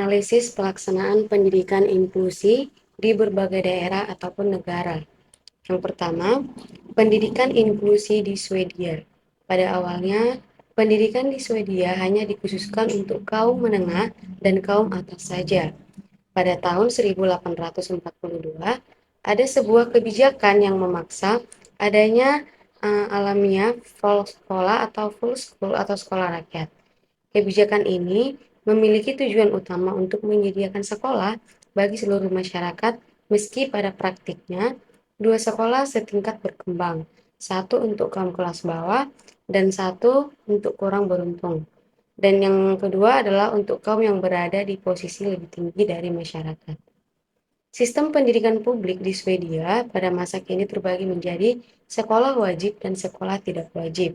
analisis pelaksanaan pendidikan inklusi di berbagai daerah ataupun negara. Yang pertama, pendidikan inklusi di Swedia. Pada awalnya, pendidikan di Swedia hanya dikhususkan untuk kaum menengah dan kaum atas saja. Pada tahun 1842, ada sebuah kebijakan yang memaksa adanya alamiah Volksschule atau full school atau sekolah rakyat. Kebijakan ini memiliki tujuan utama untuk menyediakan sekolah bagi seluruh masyarakat, meski pada praktiknya dua sekolah setingkat berkembang, satu untuk kaum kelas bawah dan satu untuk kurang beruntung. Dan yang kedua adalah untuk kaum yang berada di posisi lebih tinggi dari masyarakat. Sistem pendidikan publik di Swedia pada masa kini terbagi menjadi sekolah wajib dan sekolah tidak wajib.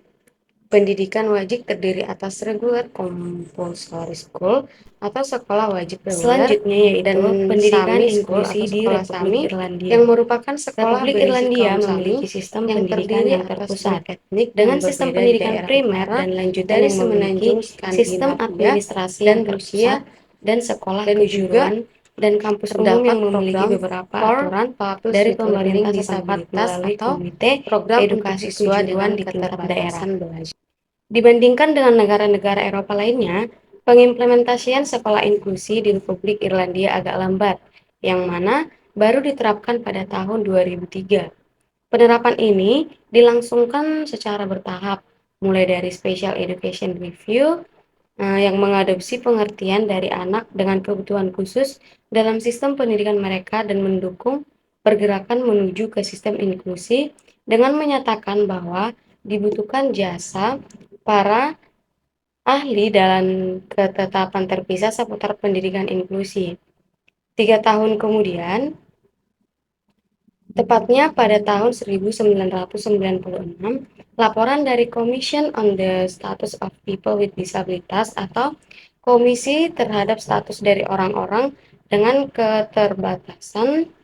Pendidikan wajib terdiri atas regular compulsory school atau sekolah wajib reguler, selanjutnya yaitu pendidikan inklusi di Republik Irlandia, yang merupakan sekolah Republik Irlandia memiliki sistem pendidikan yang terpusat dengan sistem pendidikan primer dan lanjutan yang memiliki sistem administrasi yang terpusat dan sekolah kejuruan dan kampus umum yang memiliki beberapa aturan dari pemerintah setempat melalui Komite Edukasi Kejuruan di tingkat daerah. Dibandingkan dengan negara-negara Eropa lainnya, pengimplementasian sekolah inklusi di Republik Irlandia agak lambat, yang mana baru diterapkan pada tahun 2003. Penerapan ini dilangsungkan secara bertahap, mulai dari Special Education Review yang mengadopsi pengertian dari anak dengan kebutuhan khusus dalam sistem pendidikan mereka dan mendukung pergerakan menuju ke sistem inklusi dengan menyatakan bahwa dibutuhkan jasa para ahli dalam ketetapan terpisah seputar pendidikan inklusi. 3 tahun kemudian, tepatnya pada tahun 1996, laporan dari Commission on the Status of People with Disabilities atau Komisi terhadap status dari orang-orang dengan keterbatasan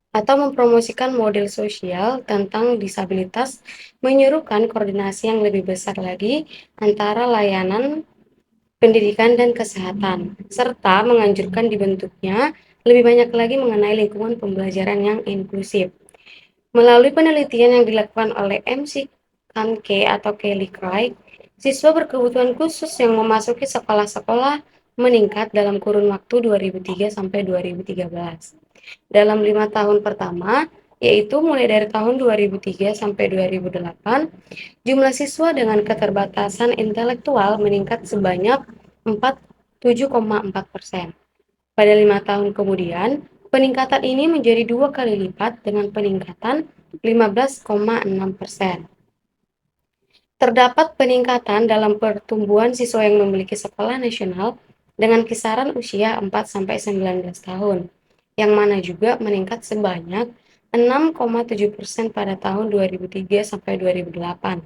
atau mempromosikan model sosial tentang disabilitas menyerukan koordinasi yang lebih besar lagi antara layanan pendidikan dan kesehatan, serta menganjurkan dibentuknya lebih banyak lagi mengenai lingkungan pembelajaran yang inklusif. Melalui penelitian yang dilakukan oleh MC Kanke atau Kelly Craig, siswa berkebutuhan khusus yang memasuki sekolah-sekolah meningkat dalam kurun waktu 2003 sampai 2013. Dalam 5 tahun pertama, yaitu mulai dari tahun 2003 sampai 2008, jumlah siswa dengan keterbatasan intelektual meningkat sebanyak 7,4%. Pada 5 tahun kemudian, peningkatan ini menjadi 2 kali lipat dengan peningkatan 15,6%. Terdapat peningkatan dalam pertumbuhan siswa yang memiliki sekolah nasional dengan kisaran usia 4-19 tahun, yang mana juga meningkat sebanyak 6,7% pada tahun 2003 sampai 2008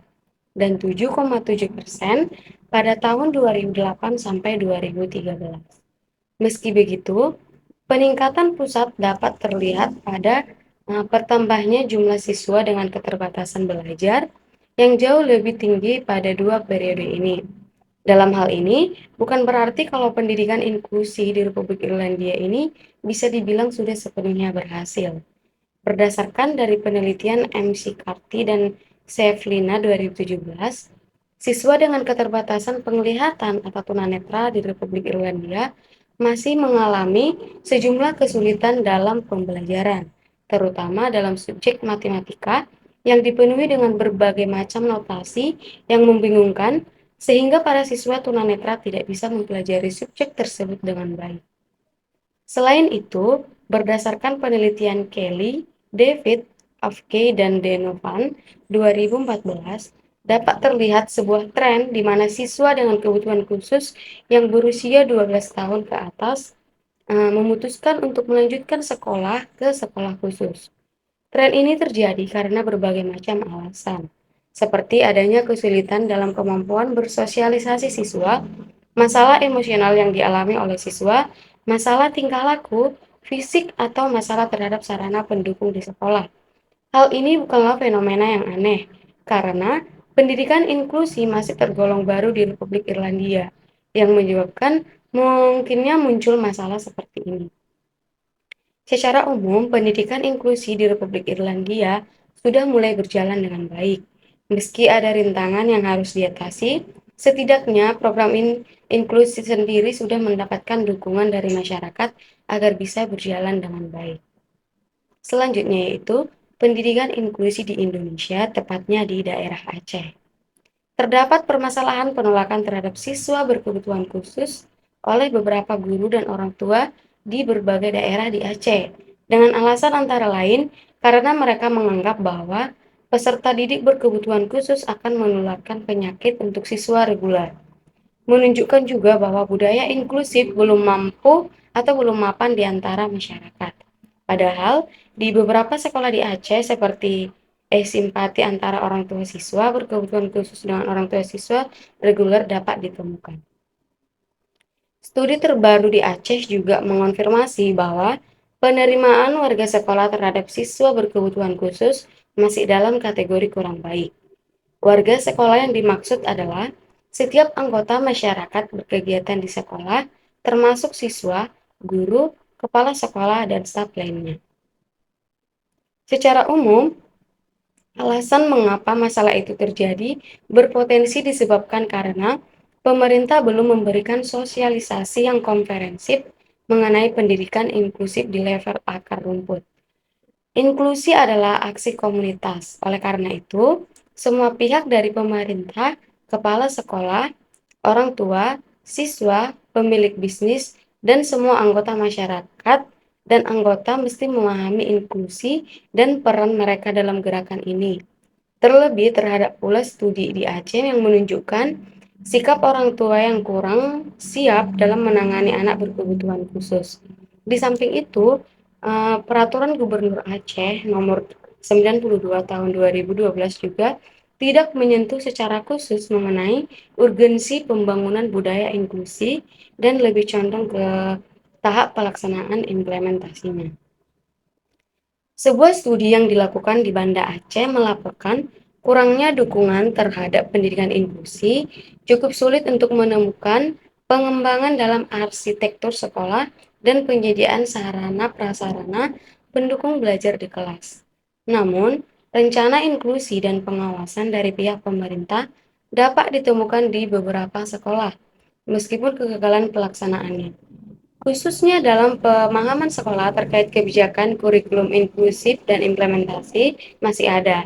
dan 7,7% pada tahun 2008 sampai 2013. Meski begitu, peningkatan pusat dapat terlihat pada pertambahnya jumlah siswa dengan keterbatasan belajar yang jauh lebih tinggi pada 2 periode ini. Dalam hal ini, bukan berarti kalau pendidikan inklusi di Republik Irlandia ini bisa dibilang sudah sepenuhnya berhasil. Berdasarkan dari penelitian McCarthy dan Sevlina 2017, siswa dengan keterbatasan penglihatan atau tunanetra di Republik Irlandia masih mengalami sejumlah kesulitan dalam pembelajaran, terutama dalam subjek matematika yang dipenuhi dengan berbagai macam notasi yang membingungkan, sehingga para siswa tunanetra tidak bisa mempelajari subjek tersebut dengan baik. Selain itu, berdasarkan penelitian Kelly, David, Afke, dan Donovan 2014, dapat terlihat sebuah tren di mana siswa dengan kebutuhan khusus yang berusia 12 tahun ke atas memutuskan untuk melanjutkan sekolah ke sekolah khusus. Tren ini terjadi karena berbagai macam alasan, seperti adanya kesulitan dalam kemampuan bersosialisasi siswa, masalah emosional yang dialami oleh siswa, masalah tingkah laku, fisik, atau masalah terhadap sarana pendukung di sekolah. Hal ini bukanlah fenomena yang aneh, karena pendidikan inklusi masih tergolong baru di Republik Irlandia, yang menyebabkan mungkinnya muncul masalah seperti ini. Secara umum, pendidikan inklusi di Republik Irlandia sudah mulai berjalan dengan baik. Meski ada rintangan yang harus diatasi, setidaknya program inklusi sendiri sudah mendapatkan dukungan dari masyarakat agar bisa berjalan dengan baik. Selanjutnya yaitu pendidikan inklusi di Indonesia, tepatnya di daerah Aceh. Terdapat permasalahan penolakan terhadap siswa berkebutuhan khusus oleh beberapa guru dan orang tua di berbagai daerah di Aceh, dengan alasan antara lain karena mereka menganggap bahwa peserta didik berkebutuhan khusus akan menularkan penyakit untuk siswa reguler, menunjukkan juga bahwa budaya inklusif belum mampu atau belum mapan di antara masyarakat. Padahal di beberapa sekolah di Aceh seperti simpati antara orang tua siswa berkebutuhan khusus dengan orang tua siswa reguler dapat ditemukan. Studi terbaru di Aceh juga mengonfirmasi bahwa penerimaan warga sekolah terhadap siswa berkebutuhan khusus masih dalam kategori kurang baik. Warga sekolah yang dimaksud adalah setiap anggota masyarakat berkegiatan di sekolah, termasuk siswa, guru, kepala sekolah, dan staf lainnya. Secara umum, alasan mengapa masalah itu terjadi berpotensi disebabkan karena pemerintah belum memberikan sosialisasi yang komprehensif mengenai pendidikan inklusif di level akar rumput. Inklusi adalah aksi komunitas. Oleh karena itu, semua pihak dari pemerintah, kepala sekolah, orang tua, siswa, pemilik bisnis, dan semua anggota masyarakat dan anggota mesti memahami inklusi dan peran mereka dalam gerakan ini. Terlebih terhadap pula studi di Aceh yang menunjukkan sikap orang tua yang kurang siap dalam menangani anak berkebutuhan khusus. Di samping itu, Peraturan Gubernur Aceh Nomor 92 Tahun 2012 juga tidak menyentuh secara khusus mengenai urgensi pembangunan budaya inklusi dan lebih condong ke tahap pelaksanaan implementasinya. Sebuah studi yang dilakukan di Banda Aceh melaporkan kurangnya dukungan terhadap pendidikan inklusi cukup sulit untuk menemukan pengembangan dalam arsitektur sekolah dan penyediaan sarana prasarana pendukung belajar di kelas. Namun, rencana inklusi dan pengawasan dari pihak pemerintah dapat ditemukan di beberapa sekolah, meskipun kegagalan pelaksanaannya, khususnya dalam pemahaman sekolah terkait kebijakan kurikulum inklusif dan implementasi masih ada.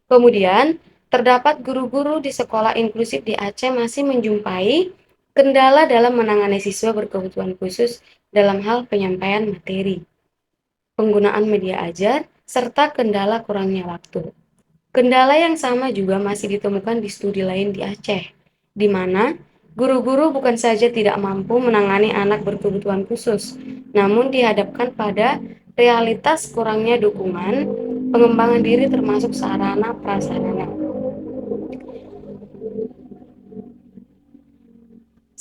Kemudian, terdapat guru-guru di sekolah inklusif di Aceh masih menjumpai kendala dalam menangani siswa berkebutuhan khusus dalam hal penyampaian materi, penggunaan media ajar, serta kendala kurangnya waktu. Kendala yang sama juga masih ditemukan di studi lain di Aceh, di mana guru-guru bukan saja tidak mampu menangani anak berkebutuhan khusus, namun dihadapkan pada realitas kurangnya dukungan, pengembangan diri termasuk sarana prasarana.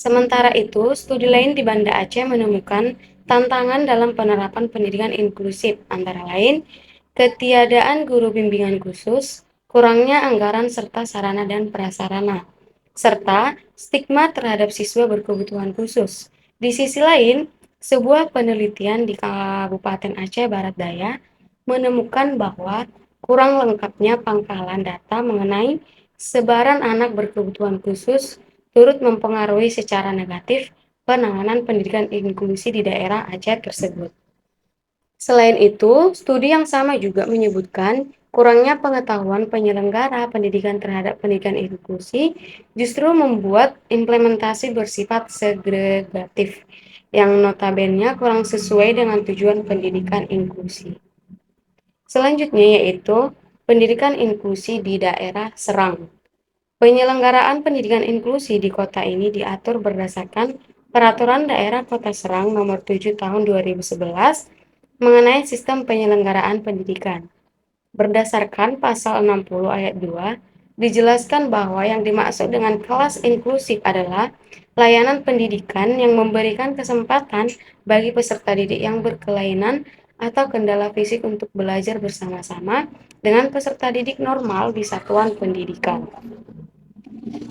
Sementara itu, studi lain di Banda Aceh menemukan tantangan dalam penerapan pendidikan inklusif, antara lain ketiadaan guru bimbingan khusus, kurangnya anggaran serta sarana dan prasarana, serta stigma terhadap siswa berkebutuhan khusus. Di sisi lain, sebuah penelitian di Kabupaten Aceh Barat Daya menemukan bahwa kurang lengkapnya pangkalan data mengenai sebaran anak berkebutuhan khusus turut mempengaruhi secara negatif penanganan pendidikan inklusi di daerah Aceh tersebut. Selain itu, studi yang sama juga menyebutkan kurangnya pengetahuan penyelenggara pendidikan terhadap pendidikan inklusi justru membuat implementasi bersifat segregatif, yang notabene kurang sesuai dengan tujuan pendidikan inklusi. Selanjutnya yaitu pendidikan inklusi di daerah Serang. Penyelenggaraan pendidikan inklusi di kota ini diatur berdasarkan Peraturan Daerah Kota Serang Nomor 7 Tahun 2011 mengenai sistem penyelenggaraan pendidikan. Berdasarkan pasal 60 ayat 2, dijelaskan bahwa yang dimaksud dengan kelas inklusif adalah layanan pendidikan yang memberikan kesempatan bagi peserta didik yang berkelainan atau kendala fisik untuk belajar bersama-sama dengan peserta didik normal di satuan pendidikan.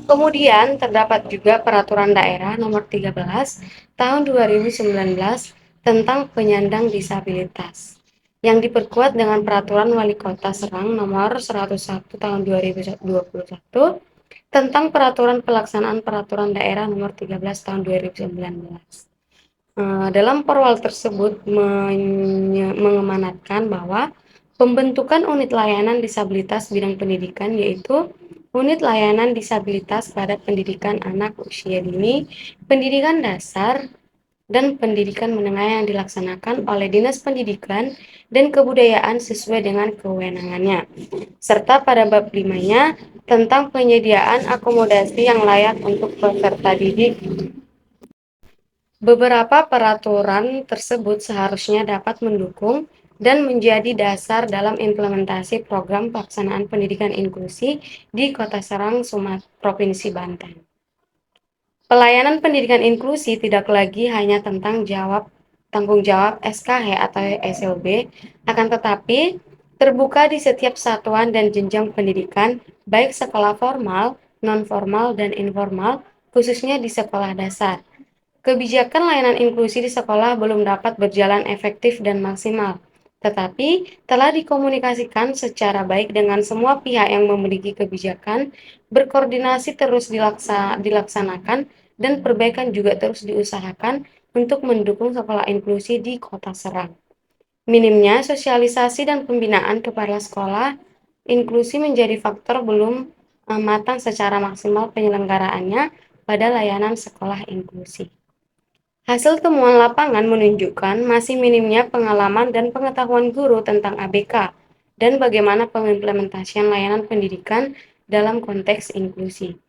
Kemudian terdapat juga Peraturan Daerah Nomor 13 Tahun 2019 tentang penyandang disabilitas yang diperkuat dengan Peraturan Wali Kota Serang Nomor 101 Tahun 2021 tentang Peraturan Pelaksanaan Peraturan Daerah Nomor 13 Tahun 2019. Dalam perwal tersebut mengemanatkan bahwa pembentukan unit layanan disabilitas bidang pendidikan yaitu unit layanan disabilitas pada pendidikan anak usia dini, pendidikan dasar, dan pendidikan menengah yang dilaksanakan oleh Dinas Pendidikan dan Kebudayaan sesuai dengan kewenangannya, serta pada bab 5-nya tentang penyediaan akomodasi yang layak untuk peserta didik. Beberapa peraturan tersebut seharusnya dapat mendukung dan menjadi dasar dalam implementasi program pelaksanaan pendidikan inklusi di Kota Serang, Provinsi Banten. Pelayanan pendidikan inklusi tidak lagi hanya tentang tanggung jawab SKH atau SLB, akan tetapi terbuka di setiap satuan dan jenjang pendidikan, baik sekolah formal, non-formal, dan informal, khususnya di sekolah dasar. Kebijakan layanan inklusi di sekolah belum dapat berjalan efektif dan maksimal, tetapi telah dikomunikasikan secara baik dengan semua pihak yang memiliki kebijakan, berkoordinasi terus dilaksanakan, dan perbaikan juga terus diusahakan untuk mendukung sekolah inklusi di Kota Serang. Minimnya sosialisasi dan pembinaan kepala sekolah inklusi menjadi faktor belum matang secara maksimal penyelenggaraannya pada layanan sekolah inklusi. Hasil temuan lapangan menunjukkan masih minimnya pengalaman dan pengetahuan guru tentang ABK dan bagaimana pengimplementasian layanan pendidikan dalam konteks inklusi.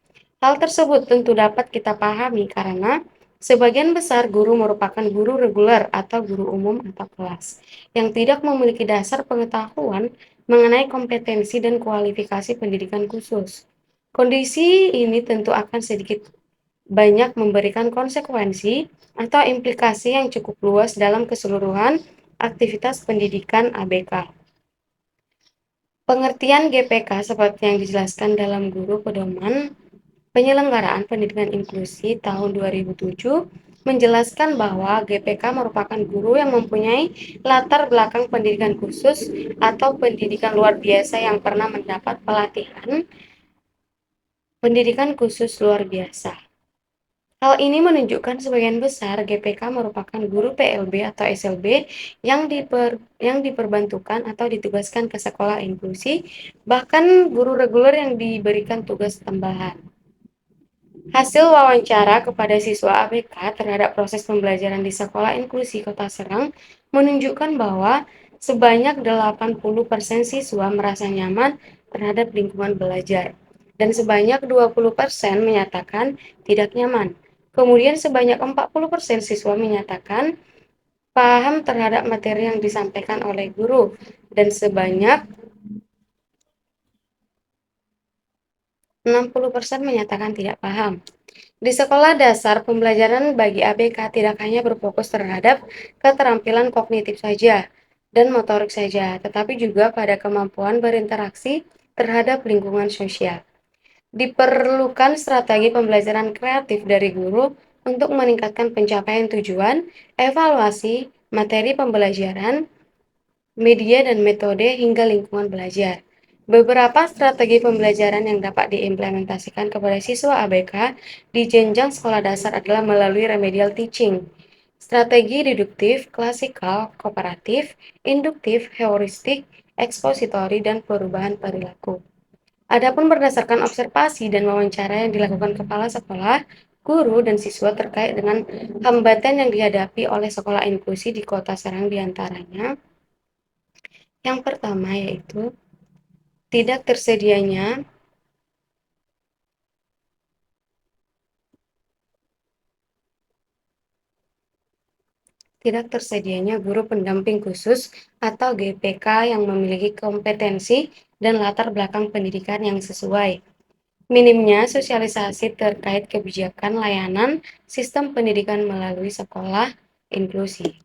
Hal tersebut tentu dapat kita pahami karena sebagian besar guru merupakan guru reguler atau guru umum atau kelas yang tidak memiliki dasar pengetahuan mengenai kompetensi dan kualifikasi pendidikan khusus. Kondisi ini tentu akan sedikit banyak memberikan konsekuensi atau implikasi yang cukup luas dalam keseluruhan aktivitas pendidikan ABK. Pengertian GPK seperti yang dijelaskan dalam Guru Pedoman Penyelenggaraan Pendidikan Inklusi tahun 2007 menjelaskan bahwa GPK merupakan guru yang mempunyai latar belakang pendidikan khusus atau pendidikan luar biasa yang pernah mendapat pelatihan pendidikan khusus luar biasa. Hal ini menunjukkan sebagian besar GPK merupakan guru PLB atau SLB yang diperbantukan atau ditugaskan ke sekolah inklusi, bahkan guru reguler yang diberikan tugas tambahan. Hasil wawancara kepada siswa ABK terhadap proses pembelajaran di sekolah inklusi Kota Serang menunjukkan bahwa sebanyak 80% siswa merasa nyaman terhadap lingkungan belajar dan sebanyak 20% menyatakan tidak nyaman. Kemudian sebanyak 40% siswa menyatakan paham terhadap materi yang disampaikan oleh guru dan sebanyak 60% menyatakan tidak paham. Di sekolah dasar, pembelajaran bagi ABK tidak hanya berfokus terhadap keterampilan kognitif saja dan motorik saja, tetapi juga pada kemampuan berinteraksi terhadap lingkungan sosial. Diperlukan strategi pembelajaran kreatif dari guru untuk meningkatkan pencapaian tujuan, evaluasi, materi pembelajaran, media dan metode hingga lingkungan belajar. Beberapa strategi pembelajaran yang dapat diimplementasikan kepada siswa ABK di jenjang sekolah dasar adalah melalui remedial teaching, strategi deduktif, klasikal, kooperatif, induktif, heuristik, ekspositori, dan perubahan perilaku. Adapun berdasarkan observasi dan wawancara yang dilakukan kepala sekolah, guru, dan siswa terkait dengan hambatan yang dihadapi oleh sekolah inklusi di Kota Serang diantaranya, yang pertama yaitu tidak tersedianya guru pendamping khusus atau GPK yang memiliki kompetensi dan latar belakang pendidikan yang sesuai. Minimnya sosialisasi terkait kebijakan layanan sistem pendidikan melalui sekolah inklusi.